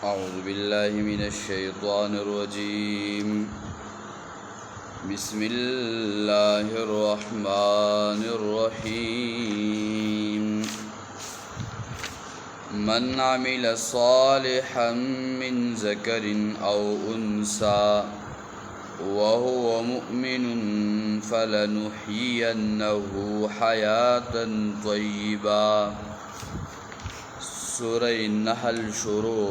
أعوذ بالله من الشيطان الرجيم. بسم الله الرحمن الرحيم. من عمل صالحا من ذكر أو أنثى وهو مؤمن فلنحيينه حياة طيبة. سورہ نحل شروع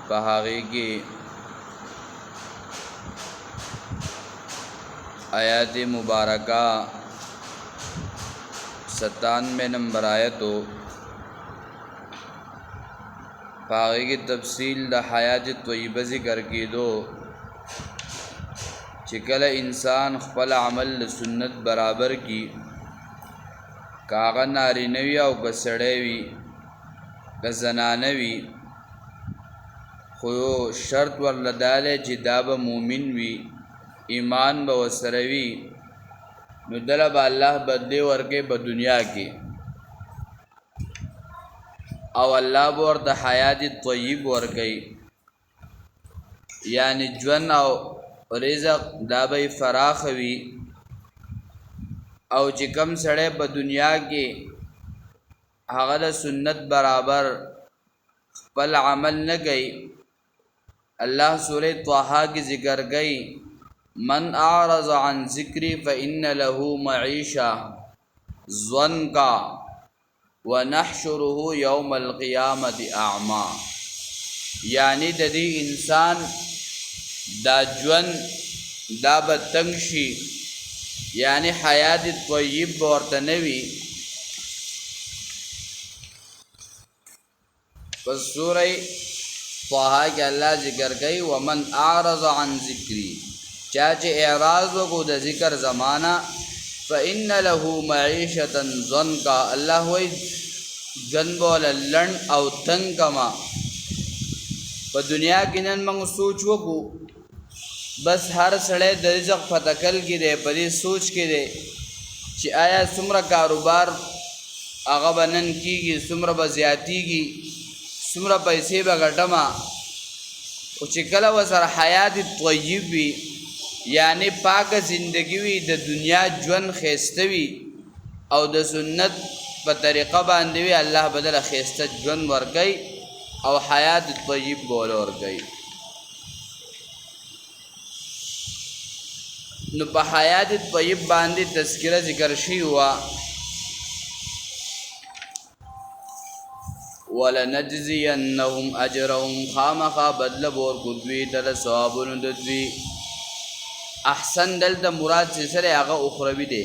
پہاگی کی آیات مبارکہ 97 نمبر آیتو پہاگی کی تفصیل دا حیات طیبہ ذکر کی دو چکل انسان خپل عمل سنت برابر کی کاغا ناری نوی او کسڑے وی کزنانوی خو شرط ورلدالے چی داب مومن وی ایمان با وسروی نو دل با اللہ بدلے ورکے با دنیا کی او اللہ بورد حیات طیب ورکی یعنی جون او رزق دابی فراخ وی او چې کم سړی په دنیا کې هغه د سنت برابر خپل عمل نه کوي الله سورہ طه کې ذکر کوي من اعرض عن ذکری فإن له معیشة ضنکا ونحشره یوم القیامة اعما. یعنی د دې انسان دا ژوند دا به تنګ شي یعنی حیات طیب ورته نوی. پس سورہ طه کې الله ذکر کوي ومن اعرض عن ذکری چاچه اعراض وکړو د ذکر زمانہ فإن له معیشة ضنکا الله وی ژوند بول لړن او تنګ کما. په دنیا کې نن موږ سوچ وکړو بس ہر سڑے د رزق فتکل کی دے پدی سوچ کی دے چې آیا څومره کاروبار هغه بنن کیږي څومره به زیاتیږي څومره پیسې به ګټما او چې کله وسره حیات طیب وي یعنی پاک زندگی وي د دنیا ژوند خیسته وي او د سنت په طریقه باندې وي الله بدل خیسته ژوند ورکي او حیات طیب بول ورکي. نو په حیات طیب باندې تذکرہ ذکر شي وا ولنجزینهم اجرهم خامخا بدل بور قدوی تر ثوابون ددوی. احسن دلته مراد سره هغه اخروی دی.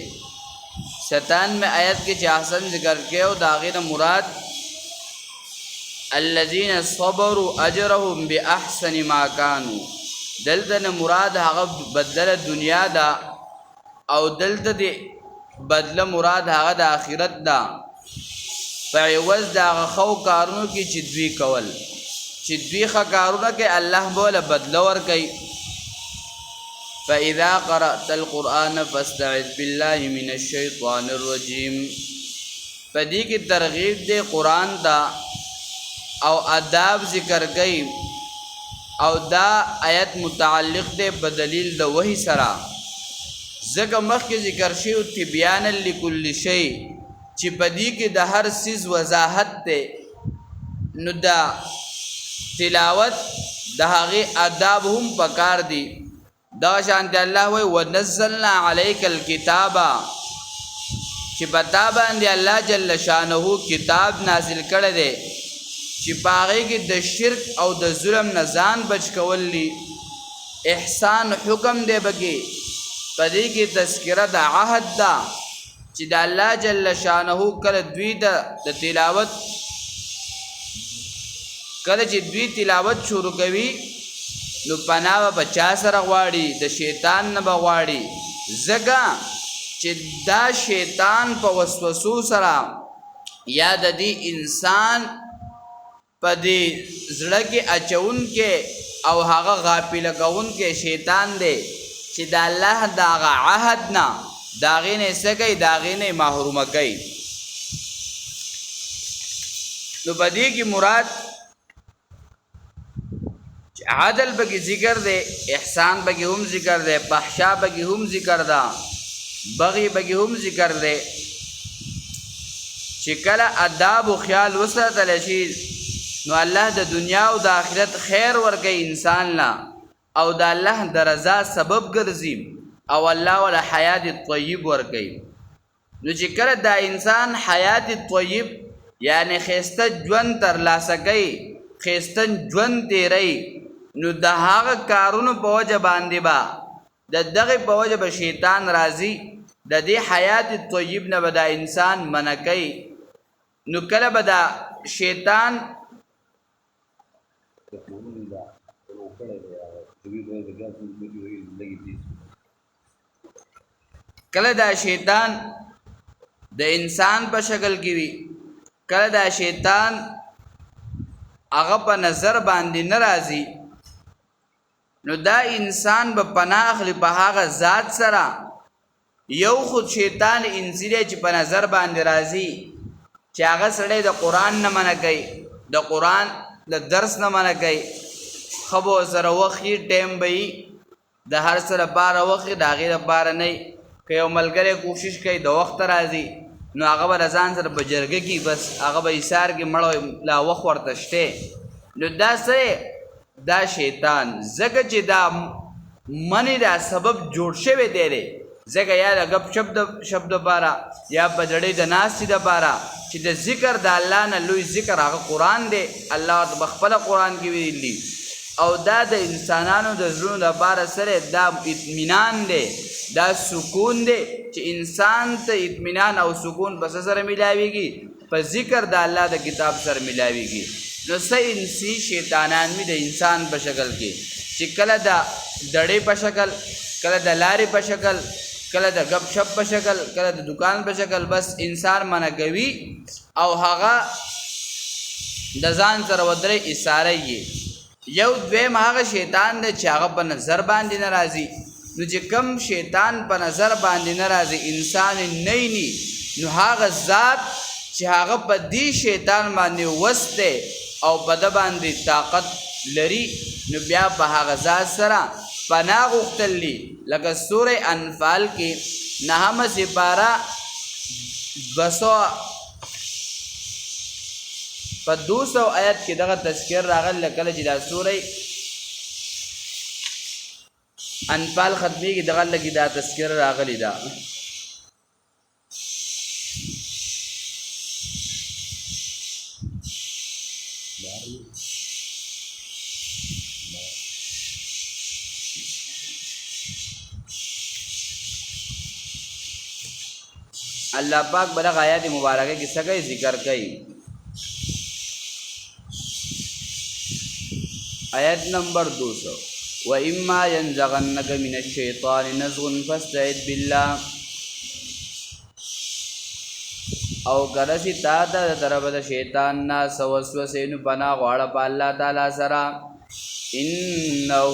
97 آیت کې چې احسن ذکر کېو داغه مراد الذين صبروا اجرهم باحسن ما كانوا. دلته مراد هغه بدل دنیا دا او دلته دی بدل مراد هغه د آخرت دا فعوض دا خو کارونو کې چې دوی کول چې دوی ښه کارونه کې الله بوله بدل ورکي. فاذا قرأت القرآن فاستعذ بالله من الشيطان الرجيم. پدې کې ترغیب دی قرآن دا او آداب ذکر کوي او دا آیت متعلق دے بدلیل دا وحی سرا زکا مخ کے ذکر شیو تبیانا لکل شی چی پدی کے دا ہر سیز وضاحت تے نو دا تلاوت دا حقی آداب ہم پکار دی. دا شانت اللہ وی ونزلنا علیک الکتابا چی بتابا اندی اللہ جل شانہو کتاب نازل کردے چې پاغې کې د شرک او د ظلم نه ځان بچ کولی احسان حکم دی بګي پدې کې تذکرہ د عهد دا چې د الله جل شانه کله دوی د تلاوت کله چې دوی تلاوت شروع کوي نو پناه بچا سره غواړي د شیطان نه بغواړي زګه چې دا شیطان په وسوسو سره یا د دې انسان پدی زړه کې اچون کې او هغه غافل کون کې شیطان دی چې د الله دغه عهد نه داغې نه سګي داغې نه محرومه کوي. نو بدی کی مراد عدل بگی ذکر دے، احسان بگی هم ذکر دے، فحشا بگی هم ذکر دا، بغی بگی هم ذکر دے. چې کله اداب او خیال وساتل شي نو الله د دنیا او د آخرت خیر ورکوي انسان لا، او د الله د رضا سبب ګرځي، او الله ولا حیات طیب ورکوي. نو چې کله دا انسان حیات طیب یعنی خیسته ژوند ترلاسه کوي، خیسته ژوند تیری، نو د هغه کارونو په وجه باندې به د دغه په وجه به شیطان راځي، د دې حیات طیب نه به دا انسان منع کوي. نو کله به دا شیطان کله دا شیطان د انسان په شکل کې وي، کله دا شیطان هغه په نظر باندې ناراضي، نو دا انسان به پناه اخلي په هغه ذات سره. یو خود شیطان انسیری چې په نظر باندې راځي چې هغه سړی د قرآن نه منع کوي، د قرآن د درس نه منع کوي، خبو سره وخی ټیم به د هر سره باره وخی د هغې دپاره نه که یو ملګری کوشش کوي د وخت راځي نو هغه به ځان سره په جرګه کې بس هغه به ایثار کې مړ لا وخت ورته شته. نو دا سره دا شیطان ځکه چې دا منی دا سبب جوړ شوی دی ځکه یا د گپ شپ دپاره یا په جړۍ د ناستې دپاره چې د ذکر د الله نه لوی ذکر هغه قرآن دی، الله ورته په خپله قرآن کې ویلي، او دا د انسانانو د زړونو دپاره سره دا اطمینان دی، دا سکون دی چې انسان ته اطمینان او سکون په څه سره میلاویږي؟ په ذکر د الله د کتاب سره میلاویږي. نو څه انسي شیطانان وي د انسان په شکل کې چې کله د دړې په شکل، کله د لارې په شکل، کله د گپ شپ په شکل، کله د دکان په شکل، بس انسان منع کوي او هغه د ځان سره ودرې اشاره یې. یو دویم هغه شیطان دی چې هغه په نظر باندې ناراضي. نو چې کم شیطان په نظر باندې ناراضي انسان نه ني، نو هغه ذات چې هغه په دې شیطان باندې وسته او په د باندې طاقت لري، نو بیا په هغه ذات سره پناه غوښتلی. لکه سوره انفال کې 9 سپاره 200 آیت کې دغه تذکر راغلی. کله چې دا سوره انفال ختمي کې دغه لګي دا تذکر راغلی دا اللہ پاک بلغ آیات مبارکہ کی سگئی ذکر کئی. آیت نمبر 200 وَإِمَّا يَنزَغَنَّكَ مِنَ الشَّيْطَانِ نَزْغٌ فَاسْتَعِذْ بِاللَّهِ. او کرسی تا تا طرف د شیطان نا سوسوسه نو پناه غواړه په الله تعالی سره. انه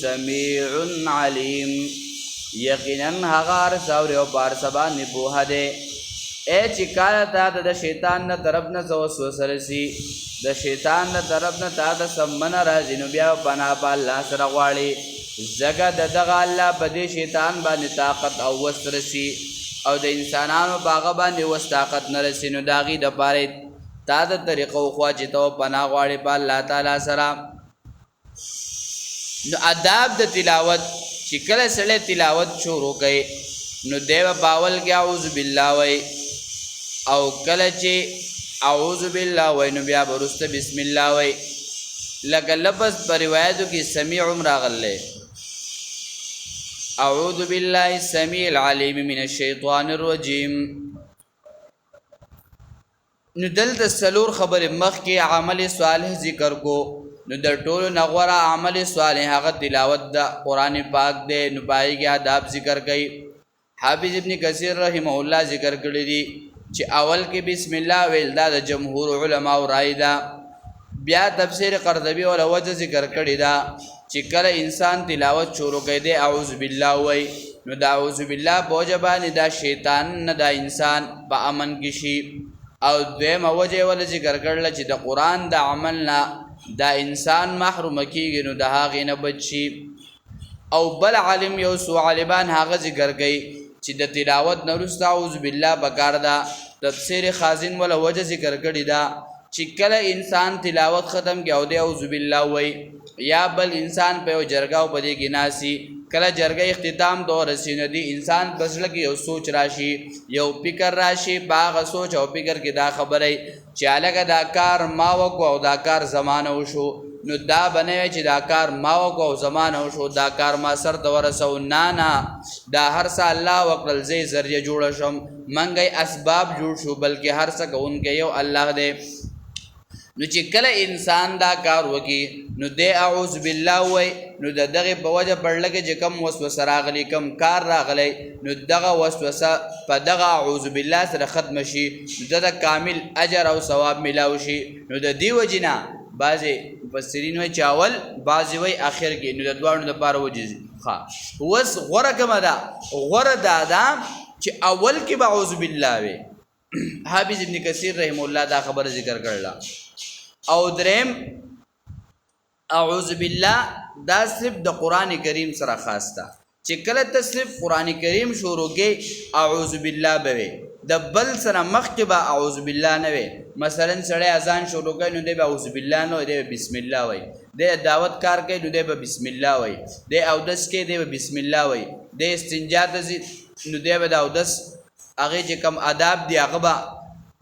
سمیع علیم، یقینا هغه ارساور او پارسبان نه ده. اے چې کاله تا د شیطان نه طرف نه وسوسه رسی، د شیطان نه طرف نه تا د سمن راځي، نو بیا پناه په الله سره غواړي. زګه دغه الله په دې شیطان باندې طاقت او وس رسی او د انسانانو په هغه باندې وس طاقت نه رسی، نو د هغې دپاره تا د طریقو خوا چې ته پناه غواړې په الله تعالی سره. نو اداب د تلاوت چې کله سړی تلاوت شروع کوي نو دی به په اول کې اعوذ بالله وایي، او کله چې اعوذ بالله وایي نو بیا به وروسته بسم الله وایي. لکه لفظ په روایتو کې سمیع هم راغلی، اعوذ بالله السمیع العلیم من الشیطان الرجیم. نو دلته څلور خبرې مخکې عمل صالح ذکر کو، نو د ټولو نه غوره عمل صالح هغه تلاوت د قرآن پاک دی. نو پای کې آداب ذکر کوي. حافظ ابن کثیر رحمه الله ذکر کړی دي چې اول کې بسم الله ویل دا د جمهور علماء رائے ده. بیا تفسیر قرطبی ولا وجه ذکر کړی ده چې کله انسان تلاوت شروع کوي دی اعوذ بالله وای، نو دا اعوذ بالله په وجه باندې دا شیطان نه دا انسان په امن کې شي. او دویمه وجه ولا ذکر کړل چې د قرآن د عمل نه دا انسان محروم کیږي نو د هغې نه بچ شي. او بل عالم یو څو عالمان هغه ذکر کوي چې د تلاوت نه وروسته اعوذ بالله پکار ده. تفسیر خازن ولا وجه ذکر کړې ده چې کله انسان تلاوت ختم کړي او د اعوذ بالله وایي، یا بل انسان په یو جرګه او په دې کې ناسي، کله جرګه اختتام ته ورسېږي دی انسان په زړه کې یو سوچ راشي، یو فکر راشي، په هغه سوچ او فکر کې دا خبره چې هلکه دا کار ما وکړو او دا کار زمانه وشو، نو دا بنوي چې دا کار ما وکړو او زمانه وشو، دا کار ما سر ته ورسو. نه دا هر څه الله وکړل، زه ذریعه جوړه شم، منګی اسباب جوړ شو، بلکې هر څه کوونکی یو الله دی. نو چې کله انسان دا کار وکي نو د اعوذ بالله وای، نو د دغه په وجه پړلګه چې کم وسوسه راغلی، کم کار راغلی، نو دغه وسوسه په دغه اعوذ بالله سره ختم شي، نو د کامل اجر او ثواب ملاو شي. نو د دې وجنه بعضې مفسرین وایي چې اول، بعضې وایي اخر کې، نو د دواړو دپاره وجې ښه. اوس غوره کومه ده؟ غوره دا ده چې اول کې به اعوذ بالله وي. حافظ ابن کثیر رحم الله دا خبره ذکر کړله. او دریم اعوذ بالله دا صرف د قرآن کریم سره خاص ده، چې کله ته صرف قرآن کریم شروع کې اعوذ بالله به وي، د بل سره مخکې به اعوذ بالله نه وي. مثلا سړی اذان شروع کوي نو دی به اعوذ بالله نه وایي، دی به بسم الله وایي. دی دعوت کار کوي نو دی به بسم الله وایي. دی اودس کوي دی به بسم الله وایي. دی استنجا ته ځي نو دی به د اودس هغې چې کوم آداب دي هغه به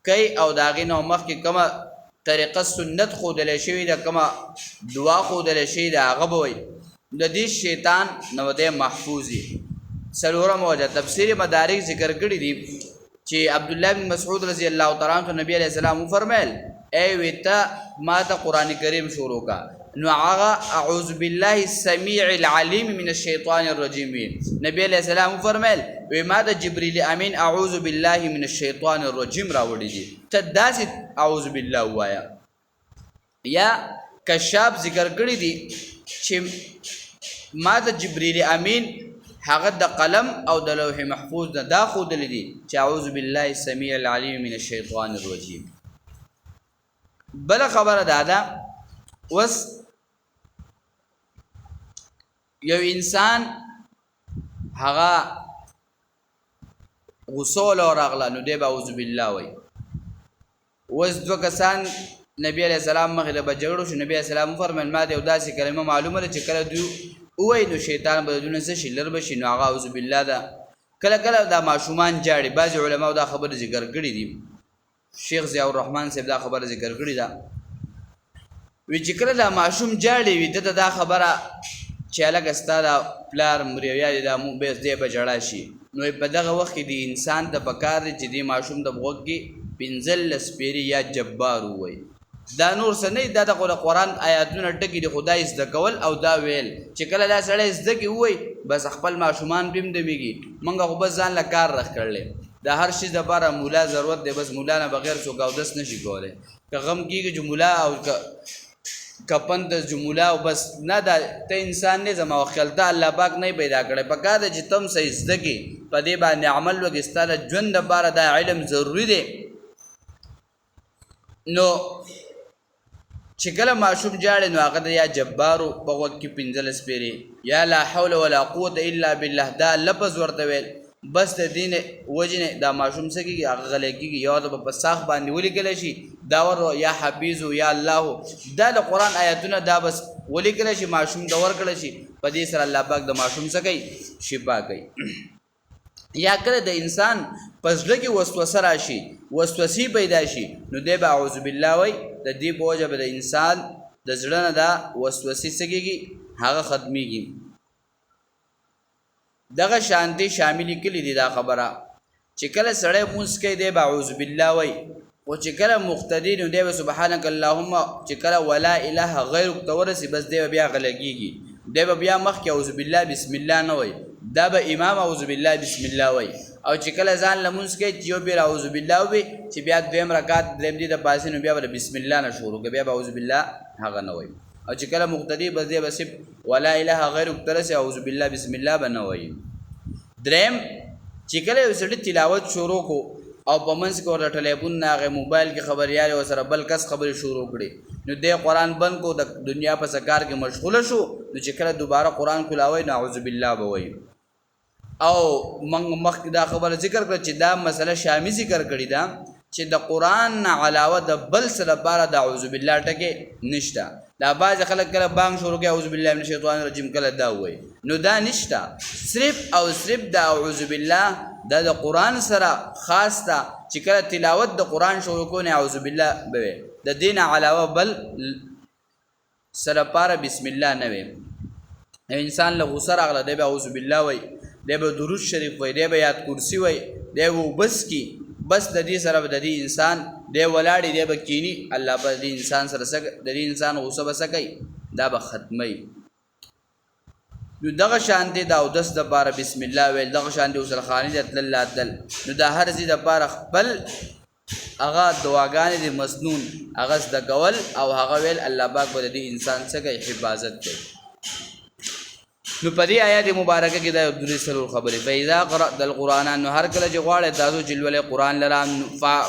کوي، او د هغې نه مخکې کومه طریقه سنت ښودلی شوي ده، کومه دعا ښودلی شوي ده هغه به وایي. د دې شیطان نه دی محفوظ وي. څلورم وجه تفسیر مدارک ذکر کړي دي چې عبدالله بن مسعود رضی الله تعالی عنہ نبی علیہ السلام وفرمایل ای وی ته ما ته قرآن کریم شروع کا، نو هغه اعوذ بالله السمیع العلیم من الشیطان الرجیم وی. نبی علیہ السلام وفرمایل وی ما د جبریل امین اعوذ بالله من الشیطان الرجیم راوړي دي، ته داسې اعوذ بالله وایا. یا کشاف ذکر کړي دي چې ما د جبریل امین هغه د قلم او د لوح محفوظ نه دا ښودلی دي چې اعوذ بالله السمیع العلیم من الشیطان الرجیم. بله خبره دا ده، اوس یو انسان هغه غسول او راغله نو دی به اعوذ بالله وایي. اوس دوه کسان نبی علیہ السلام مخې ته به جګړه شو، نبی علیہ السلام وفرمیل ما ته یو داسې کلمه معلومه ده چې کله دوی ووایي نو شیطان به د دوی نه څه شي لر به شي، نو هغه اعوذ بالله ده. کله کله دا ماشومان جاړي، بعضې علماو دا خبره ذکر کړي دي، شیخ ضیاء الرحمن صاحب دا خبره ذکر کړې ده، وی چې کله دا ماشوم جاړي وي ده ته دا خبره چې هلکه ستا دا پلار مریویا دی دا بیس دی به ژړا شي، نو په دغه وخت کې د انسان ته پکار دی چې دې ماشوم د غوږ کې 15 پیرې یا جبار ووایي. دا نور څه نه دا د قرآن آیاتونه ټکي دي، خدای زده کول او دا ویل چې کله دا سړی زده کړي ووایي بس خپل ماشومان پې هم دمیږي. موږ خو بس ځان له کار رخ کړلی، د هر شي دپاره مولا ضرورت دی، بس مولا نه بغیر څوک اودس نه شي کولی. که غم کېږي چې مولا او کپن د جمله او بس نه، دا ته انسان نه زما وخیلته الله پاک نه پیدا کړی، پکار ده چې تم صحیح زده کړي، په دې باندې عمل وکړي، ستا د ژوند دپاره دا علم ضروري دی. نو چې کله ماشوم جاړي نو هغه د یا جبارو په غوږ کې 15 پیرې، یا لا حول ولا قوت الا بالله دا لفظ ورته ویل، بس د دین وجه نه دا ماشوم څه کېږي هغه غلی کېږي، یا د په ساخ باندې ولیکلی شي دا ور یا حفیظو یا الله، دا د قرآن آیاتونه دا بس ولیکلی شي ماشوم ته ورکړی شي، په دې سره الله پاک د ماشوم څه کوي شفا کوي. یا کله د انسان په زړه کې وسوسه راشي، وسوسې پیدا شي، نو دی به اعوذ بالله وایي، د دې په وجه به د انسان د زړه نه دا وسوسې څه کېږي هغه ختمیږي. دغه شانتي شاملې کلی دي دا خبره چې کله سړی مونځ کوي دی به اعوذ بالله وایي، خو چې کله مقتدي نو دی به سبحانک اللهم، چې کله ولا اله غیرک ته ورسي بس دی به بیا غلګېږي، دی به بیا مخکې اعوذ بالله بسم الله نه وایي، دا به امام اعوذ بالله بسم الله وایي. او چې کله ځان لمونځ کوي چې یو بیر اعوذ بالله وي، چې بیا دویم رکعت دریم دی د پاسې نو بیا به بسم الله نه شروع کوي، بیا به اعوذ بالله هغه نه وایي. او چې کله مقتدي بس دی به صرف ولا اله غیرک ته رسي اعوذ بالله بسم الله به نه وایي. دریم چې کله یو سړي تلاوت شروع کو او په منځ کې ورته ټلیفون هغه موبایل کې خبريال او سره بل کس خبرې شروع کړي نو د قرآن بند کو د دنیا په سکار کې مشغوله شو نو چې کله دوباره قرآن کلاوي نعوذ بالله بوي او مخ دا خبره ذکر کړ چې دا مسله شامی ذکر کړی دا چې د قرآن علاوه د بل څه لپاره د اعوذ بالله ټکي نشته دا باز خلک کله بانګ شروع کوي اعوذ بالله من الشیطان الرجیم کله دا وایي نو دا نشته صرف او صرف د اعوذ بالله د قرآن سره خاص تا چې کله تلاوت د قرآن شروع کوي اعوذ بالله به د دین علاوه بل سره لپاره بسم الله نه وي انسان له غوسه راغله دی به اعوذ بالله وایي دی به درود شریف وایي دی به یاد کرسی وایي دی بس کی بس د دې سره د دې انسان دی ولاړی دی به کینی الله په دې انسان سره د دې انسان غوسه بس کوي دا به ختمي نو دغه شانتي دا او دس د بار بسم الله ویل دغه شانتي وسل خاني د الله دل نو دا هر زی د بار خپل اغا دعاګانې د مسنون اغاز د کول او هغه ویل الله پاک به دې انسان څخه حفاظت کوي نو په دې آیات مبارکه کې دا د رسول خبره فإذا قرأت القرآن نو هر کله چې غواړې تاسو جلول قرآن لرام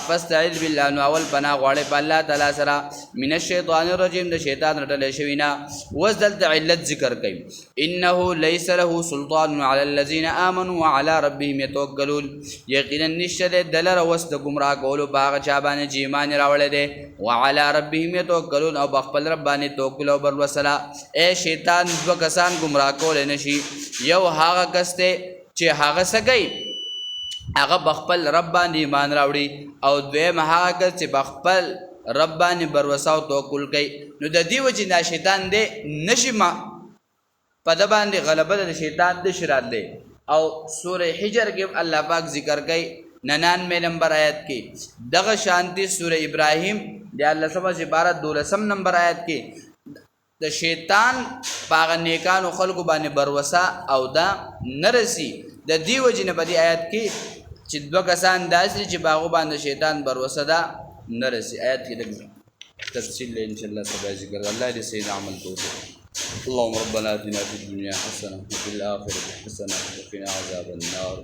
فاستعذ بالله نو اول پناه غواړې په الله تعالی سره من الشیطان الرجیم د شیطان رټل شوی نه وزدل علت ذکر کوي انه ليس له سلطان على الذين امنوا وعلى ربهم يتوکلون یقینا نشته دلر وس د گمراه کولو باغ چا باندې چې ایمان راوړل دي وعلى ربهم يتوکلون او خپل رب باندې توکل او بر وسلا اے شیطان دو کسان گمراه کول نشي یو هغه کسته چې هغه سګي هغه بخپل رب باندې ایمان راوړي او دویم هغه کس چې بخپل رب باندې بر وساو توکل کوي نو د دې وجه نه شیطان دې نشي ما په د باندې غلبه د شیطان د شرات دی او سوره حجر کې الله پاک ذکر کوي 99 نمبر آیت کې دغه شانتی سوره ابراهیم د الله سبحانه عبارت 12 نمبر آیت کې د شیطان پاغ نیکانو خلقو باندې بروسا او دا نرسی د دی وجنه په دې آیت کې چې دوه کسان داسې چې باغو باندې شیطان بروسا دا نرسی آیت کې د تفصیل ان شاء الله سبا ذکر الله دې سید عمل توفیق اللهم ربنا اتنا في الدنيا حسنه وفي الاخره حسنه وقنا عذاب النار